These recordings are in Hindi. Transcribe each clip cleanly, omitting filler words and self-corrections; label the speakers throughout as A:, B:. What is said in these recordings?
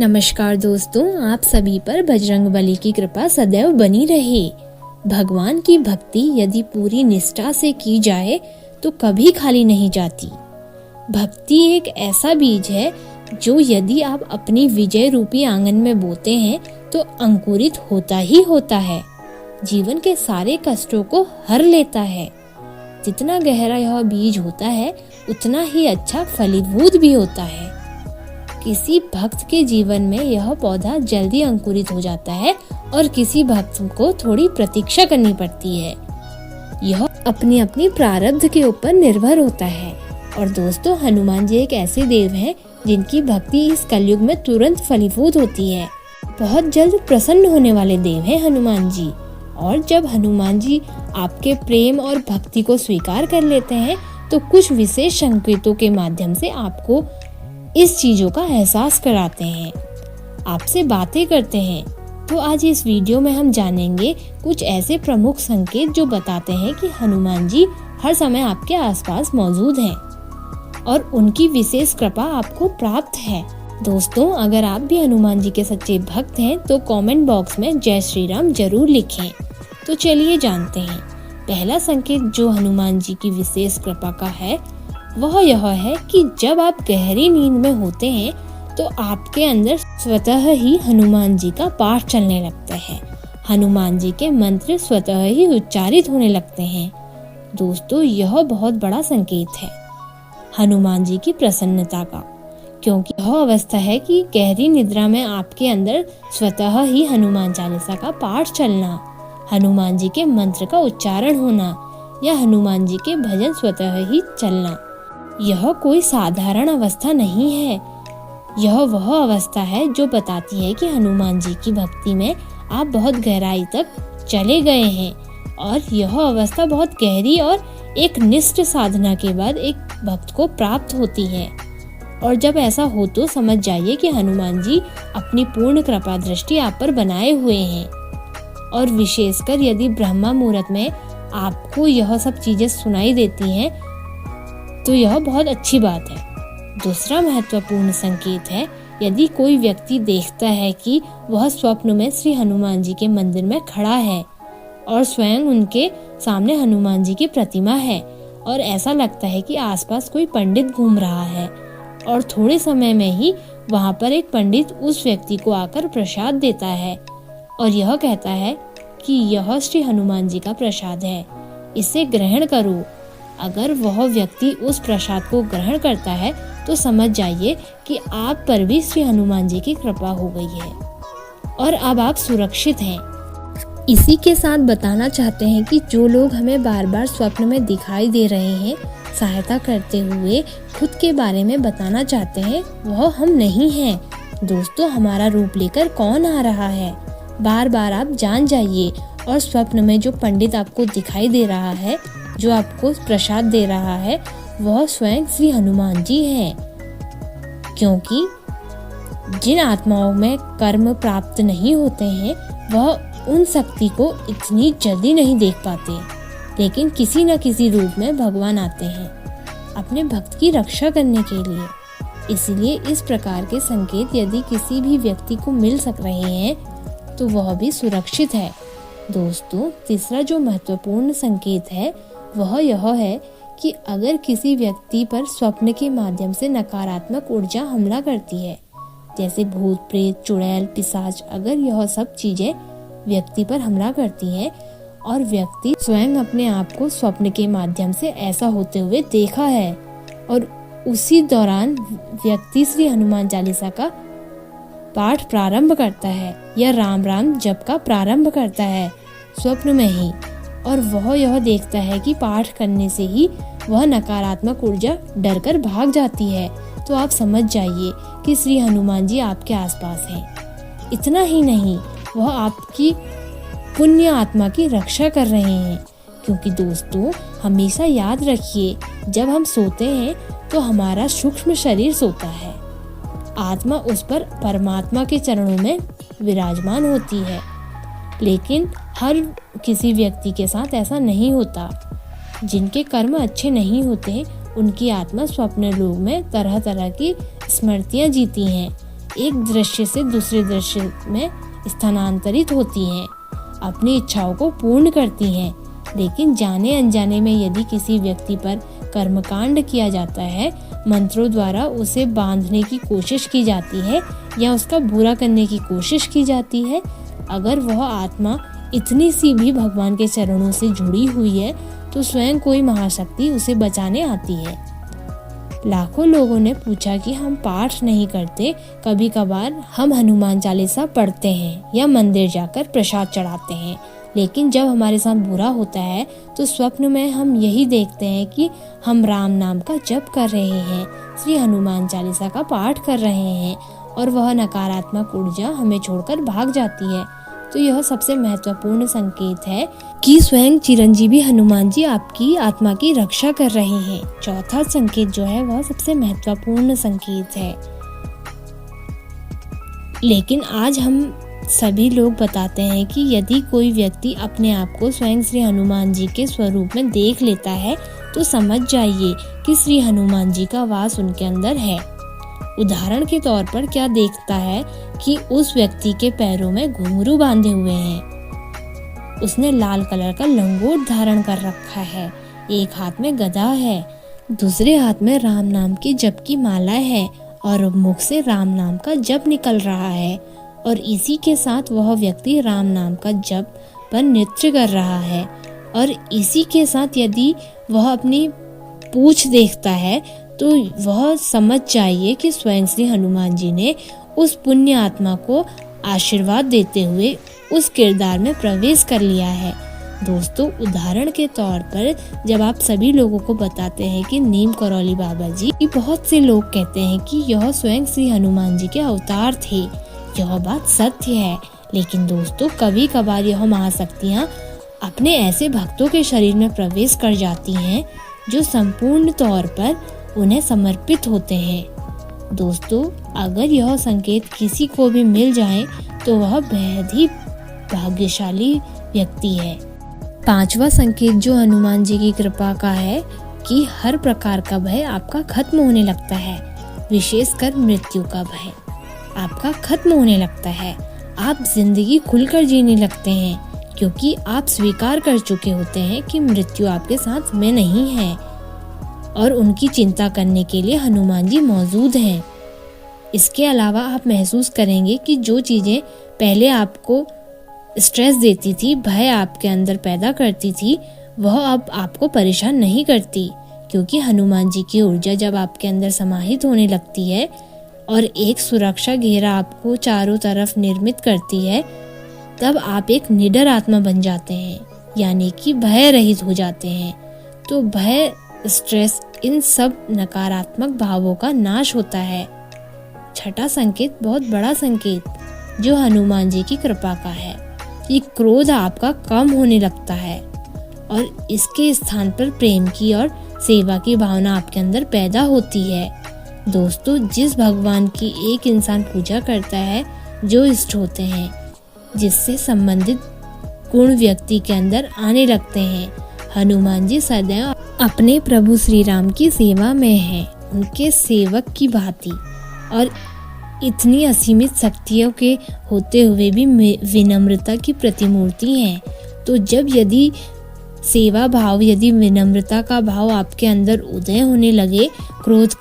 A: नमस्कार दोस्तों, आप सभी पर बजरंगबली की कृपा सदैव बनी रहे। भगवान की भक्ति यदि पूरी निष्ठा से की जाए तो कभी खाली नहीं जाती। भक्ति एक ऐसा बीज है जो यदि आप अपनी विजय रूपी आंगन में बोते हैं तो अंकुरित होता ही होता है। जीवन के सारे कष्टों को हर लेता है। जितना गहरा यह बीज होता है उतना ही अच्छा फलीभूत भी होता है। किसी भक्त के जीवन में यह पौधा जल्दी अंकुरित हो जाता है और किसी भक्त को थोड़ी प्रतीक्षा करनी पड़ती है। यह अपनी अपनी प्रारब्ध के ऊपर निर्भर होता है। और दोस्तों, हनुमान जी एक ऐसे देव हैं जिनकी भक्ति इस कलयुग में तुरंत फलीभूत होती है। बहुत जल्द प्रसन्न होने वाले देव हैं हनुमान जी। और जब हनुमान जी आपके प्रेम और भक्ति को स्वीकार कर लेते हैं तो कुछ विशेष संकेतों के माध्यम से आपको इस चीजों का एहसास कराते हैं, आपसे बातें करते हैं। तो आज इस वीडियो में हम जानेंगे कुछ ऐसे प्रमुख संकेत जो बताते हैं कि हनुमान जी हर समय आपके आसपास मौजूद हैं और उनकी विशेष कृपा आपको प्राप्त है। दोस्तों, अगर आप भी हनुमान जी के सच्चे भक्त हैं तो कमेंट बॉक्स में जय श्री राम जरूर लिखें। तो चलिए जानते हैं। पहला संकेत जो हनुमान जी की विशेष कृपा का है वह यह है कि जब आप गहरी नींद में होते हैं तो आपके अंदर स्वतः ही हनुमान जी का पाठ चलने लगता है। हनुमान जी के मंत्र स्वतः ही उच्चारित होने लगते हैं। दोस्तों, यह बहुत बड़ा संकेत है हनुमान जी की प्रसन्नता का, क्योंकि यह अवस्था है कि गहरी निद्रा में आपके अंदर स्वतः ही हनुमान चालीसा का पाठ चलना, हनुमान जी के मंत्र का उच्चारण होना या हनुमान जी के भजन स्वतः ही चलना। यह कोई साधारण अवस्था नहीं है। यह वह अवस्था है जो बताती है कि हनुमान जी की भक्ति में आप बहुत गहराई तक चले गए हैं। और यह अवस्था बहुत गहरी और एक निष्ठ साधना के बाद एक भक्त को प्राप्त होती है। और जब ऐसा हो तो समझ जाइए कि हनुमान जी अपनी पूर्ण कृपा दृष्टि आप पर बनाए हुए हैं। और विशेषकर यदि ब्रह्मा मुहूर्त में आपको यह सब चीजें सुनाई देती हैं तो यह बहुत अच्छी बात है। दूसरा महत्वपूर्ण संकेत है, यदि कोई व्यक्ति देखता है कि वह स्वप्न में श्री हनुमान जी के मंदिर में खड़ा है और स्वयं उनके सामने हनुमान जी की प्रतिमा है और ऐसा लगता है कि आसपास कोई पंडित घूम रहा है और थोड़े समय में ही वहां पर एक पंडित उस व्यक्ति को आकर प्रसाद देता है और यह कहता है कि यह श्री हनुमान जी का प्रसाद है, इसे ग्रहण करो। अगर वह व्यक्ति उस प्रसाद को ग्रहण करता है तो समझ जाइए कि आप पर भी श्री हनुमान जी की कृपा हो गई है और अब आप सुरक्षित हैं। इसी के साथ बताना चाहते हैं कि जो लोग हमें बार बार स्वप्न में दिखाई दे रहे हैं, सहायता करते हुए खुद के बारे में बताना चाहते हैं, वह हम नहीं हैं। दोस्तों, हमारा रूप लेकर कौन आ रहा है, बार बार आप जान जाइए। और स्वप्न में जो पंडित आपको दिखाई दे रहा है, जो आपको प्रसाद दे रहा है, वह स्वयं श्री हनुमान जी हैं। क्योंकि जिन आत्माओं में कर्म प्राप्त नहीं होते हैं वह उन शक्ति को इतनी जल्दी नहीं देख पाते, लेकिन किसी न किसी रूप में भगवान आते हैं अपने भक्त की रक्षा करने के लिए। इसलिए इस प्रकार के संकेत यदि किसी भी व्यक्ति को मिल सक रहे हैं तो वह भी सुरक्षित है। दोस्तों, तीसरा जो महत्वपूर्ण संकेत है वह यह है कि अगर किसी व्यक्ति पर स्वप्न के माध्यम से नकारात्मक ऊर्जा हमला करती है, जैसे भूत प्रेत चुड़ैल पिशाच, अगर यह सब चीजें व्यक्ति पर हमला करती हैं और व्यक्ति स्वयं अपने आप को स्वप्न के माध्यम से ऐसा होते हुए देखा है और उसी दौरान व्यक्ति श्री हनुमान चालीसा का पाठ प्रारंभ करता है या राम राम जप का प्रारंभ करता है स्वप्न में ही, और वह यह देखता है कि पाठ करने से ही वह नकारात्मक ऊर्जा डरकर भाग जाती है, तो आप समझ जाइए कि श्री हनुमान जी आपके आसपास हैं। इतना ही नहीं, वह आपकी पुण्य आत्मा की रक्षा कर रहे हैं। क्योंकि दोस्तों, हमेशा याद रखिए, जब हम सोते हैं तो हमारा सूक्ष्म शरीर सोता है, आत्मा उस पर परमात्मा के चरणों में विराजमान होती है। लेकिन हर किसी व्यक्ति के साथ ऐसा नहीं होता। जिनके कर्म अच्छे नहीं होते उनकी आत्मा स्वप्न लोक में तरह तरह की स्मृतियां जीती हैं, एक दृश्य से दूसरे दृश्य में स्थानांतरित होती हैं, अपनी इच्छाओं को पूर्ण करती हैं। लेकिन जाने अनजाने में यदि किसी व्यक्ति पर कर्मकांड किया जाता है, मंत्रों द्वारा उसे बांधने की कोशिश की जाती है या उसका बुरा करने की कोशिश की जाती है, अगर वह आत्मा इतनी सी भी भगवान के चरणों से जुड़ी हुई है तो स्वयं कोई महाशक्ति उसे बचाने आती है। लाखों लोगों ने पूछा कि हम पाठ नहीं करते, कभी कभार हम हनुमान चालीसा पढ़ते हैं या मंदिर जाकर प्रसाद चढ़ाते हैं, लेकिन जब हमारे साथ बुरा होता है तो स्वप्न में हम यही देखते हैं कि हम राम नाम का जप कर रहे हैं, श्री हनुमान चालीसा का पाठ कर रहे हैं और वह नकारात्मक ऊर्जा हमें छोड़कर भाग जाती है। तो यह सबसे महत्वपूर्ण संकेत है कि स्वयं चिरंजीवी हनुमान जी आपकी आत्मा की रक्षा कर रहे हैं। चौथा संकेत जो है वह सबसे महत्वपूर्ण संकेत है। लेकिन आज हम सभी लोग बताते हैं कि यदि कोई व्यक्ति अपने आप को स्वयं श्री हनुमान जी के स्वरूप में देख लेता है तो समझ जाइए कि श्री हनुमान जी का वास उनके अंदर है। उदाहरण के तौर पर क्या देखता है कि उस व्यक्ति के पैरों में घुंघरू बांधे हुए हैं, उसने लाल कलर का लंगोट धारण कर रखा है, एक हाथ में गदा है, दूसरे हाथ में राम नाम की जप की माला है और मुख से राम नाम का जप निकल रहा है और इसी के साथ वह व्यक्ति राम नाम का जप पर नृत्य कर रहा है। और इसी के साथ यदि वह अपनी पूंछ देखता है तो वह समझ जाइए कि स्वयं श्री हनुमान जी ने उस पुण्य आत्मा को आशीर्वाद देते हुए उस किरदार में प्रवेश कर लिया है। दोस्तों, उदाहरण के तौर पर जब आप सभी लोगों को बताते हैं कि नीम करौली बाबा जी, बहुत से लोग कहते हैं कि यह स्वयं श्री हनुमान जी के अवतार थे। यह बात सत्य है, लेकिन दोस्तों कभी कभार यह महाशक्तियाँ अपने ऐसे भक्तों के शरीर में प्रवेश कर जाती हैं जो संपूर्ण तौर पर उन्हें समर्पित होते हैं। दोस्तों, अगर यह संकेत किसी को भी मिल जाए तो वह बेहद ही भाग्यशाली व्यक्ति है। पांचवा संकेत जो हनुमान जी की कृपा का है कि हर प्रकार का भय आपका खत्म होने लगता है, विशेषकर मृत्यु का भय आपका खत्म होने लगता है। आप जिंदगी खुलकर जीने लगते हैं क्योंकि आप स्वीकार कर चुके होते हैं कि मृत्यु आपके साथ में नहीं है और उनकी चिंता करने के लिए हनुमान जी मौजूद हैं। इसके अलावा आप महसूस करेंगे कि जो चीजें पहले आपको स्ट्रेस देती थी, भय आपके अंदर पैदा करती थी, वह अब आपको परेशान नहीं करती, क्योंकि हनुमान जी की ऊर्जा जब आपके अंदर समाहित होने लगती है और एक सुरक्षा घेरा आपको चारों तरफ निर्मित करती है, तब आप एक निडर आत्मा बन जाते हैं, यानी कि भय रहित हो जाते हैं। तो भय, स्ट्रेस, इन सब नकारात्मक भावों का नाश होता है। छठा संकेत बहुत बड़ा संकेत जो हनुमान जी की कृपा का है कि क्रोध आपका कम होने लगता है और इसके स्थान पर प्रेम की और सेवा की भावना आपके अंदर पैदा होती है। दोस्तों, जिस भगवान की एक इंसान पूजा करता है, जो इष्ट होते हैं, जिससे संबंधित गुण व्यक्ति के अंदर आने लगते हैं। हनुमान जी सदैव अपने प्रभु श्री राम की सेवा में हैं, उनके सेवक की भांति, और इतनी असीमित शक्तियों के होते हुए भी विनम्रता की प्रतिमूर्ति हैं। तो जब यदि सेवा भाव, यदि विनम्रता का भाव आपके अंदर उदय होने लगे, क्रोध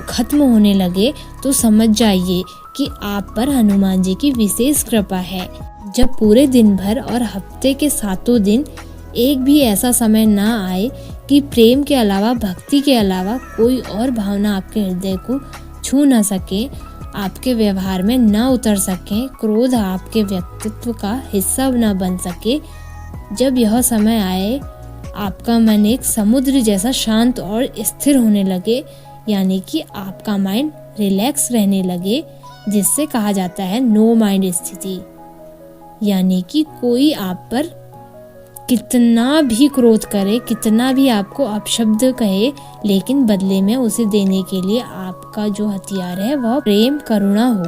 A: खत्म होने लगे, तो समझ जाइए कि आप पर हनुमान जी की विशेष कृपा है। जब पूरे दिन भर और हफ्ते के 7 दिन एक भी ऐसा समय ना आए कि प्रेम के अलावा, भक्ति के अलावा कोई और भावना आपके हृदय को छू ना सके, आपके व्यवहार में ना उतर सके, क्रोध आपके व्यक्तित्व का हिस्सा ना बन सके, जब यह समय आए आपका मन एक समुद्र जैसा शांत और स्थिर होने लगे, यानी कि आपका माइंड रिलैक्स रहने लगे, जिससे कहा जाता है नो माइंड स्थिति, यानी कि कोई आप पर कितना भी क्रोध करे, कितना भी आपको अपशब्द कहे, लेकिन बदले में उसे देने के लिए आपका जो हथियार है वह प्रेम, करुणा हो,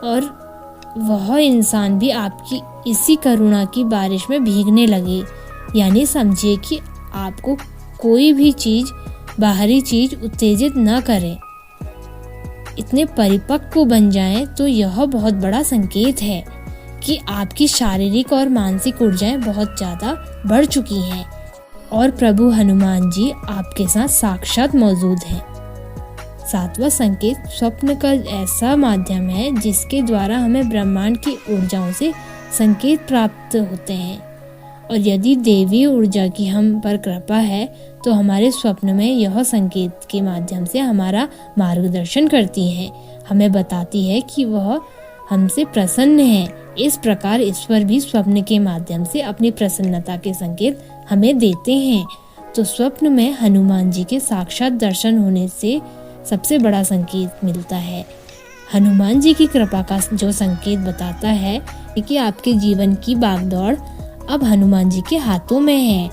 A: और वह इंसान भी आपकी इसी करुणा की बारिश में भीगने लगे। यानी समझिए कि आपको कोई भी चीज, बाहरी चीज उत्तेजित न करे। इतने परिपक्व बन जाएं तो यह बहुत बड़ा संकेत है कि आपकी शारीरिक और मानसिक ऊर्जाएं बहुत ज़्यादा बढ़ चुकी हैं और प्रभु हनुमान जी आपके साथ साक्षात मौजूद हैं। 7वां संकेत स्वप्न का ऐसा माध्यम है जिसके द्वारा हमें ब्रह्मांड की ऊर्जाओं से संकेत प्राप्त होते हैं और यदि देवी ऊर्जा की हम पर कृपा है तो हमारे स्वप्न में यह संकेत के माध्यम से हमारा मार्गदर्शन करती है, हमें बताती है कि वह हमसे प्रसन्न है। इस प्रकार ईश्वर भी स्वप्न के माध्यम से अपनी प्रसन्नता के संकेत हमें देते हैं। तो स्वप्न में हनुमान जी के साक्षात दर्शन होने से सबसे बड़ा संकेत मिलता है। हनुमान जी की कृपा का जो संकेत बताता है कि आपके जीवन की भागदौड़ अब हनुमान जी के हाथों में है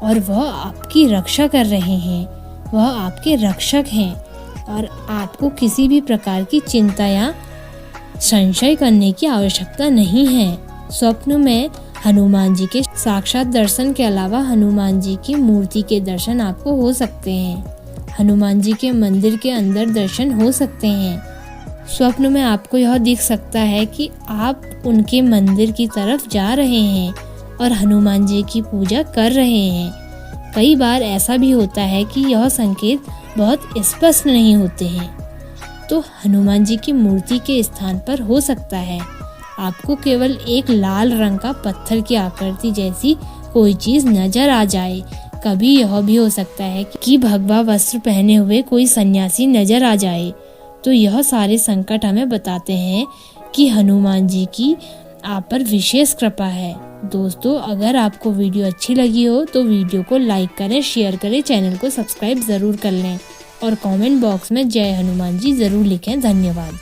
A: और वह आपकी रक्षा कर रहे हैं, वह आपके रक्षक हैं और आपको किसी भी प्रकार की चिंता या संशय करने की आवश्यकता नहीं है। स्वप्न में हनुमान जी के साक्षात दर्शन के अलावा हनुमान जी की मूर्ति के दर्शन आपको हो सकते हैं, हनुमान जी के मंदिर के अंदर दर्शन हो सकते हैं। स्वप्न में आपको यह दिख सकता है कि आप उनके मंदिर की तरफ जा रहे हैं और हनुमान जी की पूजा कर रहे हैं। कई बार ऐसा भी होता है कि यह संकेत बहुत स्पष्ट नहीं होते हैं, तो हनुमान जी की मूर्ति के स्थान पर हो सकता है आपको केवल एक लाल रंग का पत्थर की आकृति जैसी कोई चीज नजर आ जाए। कभी यह भी हो सकता है कि भगवा वस्त्र पहने हुए कोई सन्यासी नजर आ जाए। तो यह सारे संकट हमें बताते हैं कि हनुमान जी की आप पर विशेष कृपा है। दोस्तों, अगर आपको वीडियो अच्छी लगी हो तो वीडियो को लाइक करें, शेयर करें, चैनल को सब्सक्राइब जरूर कर लें और कमेंट बॉक्स में जय हनुमान जी जरूर लिखें। धन्यवाद।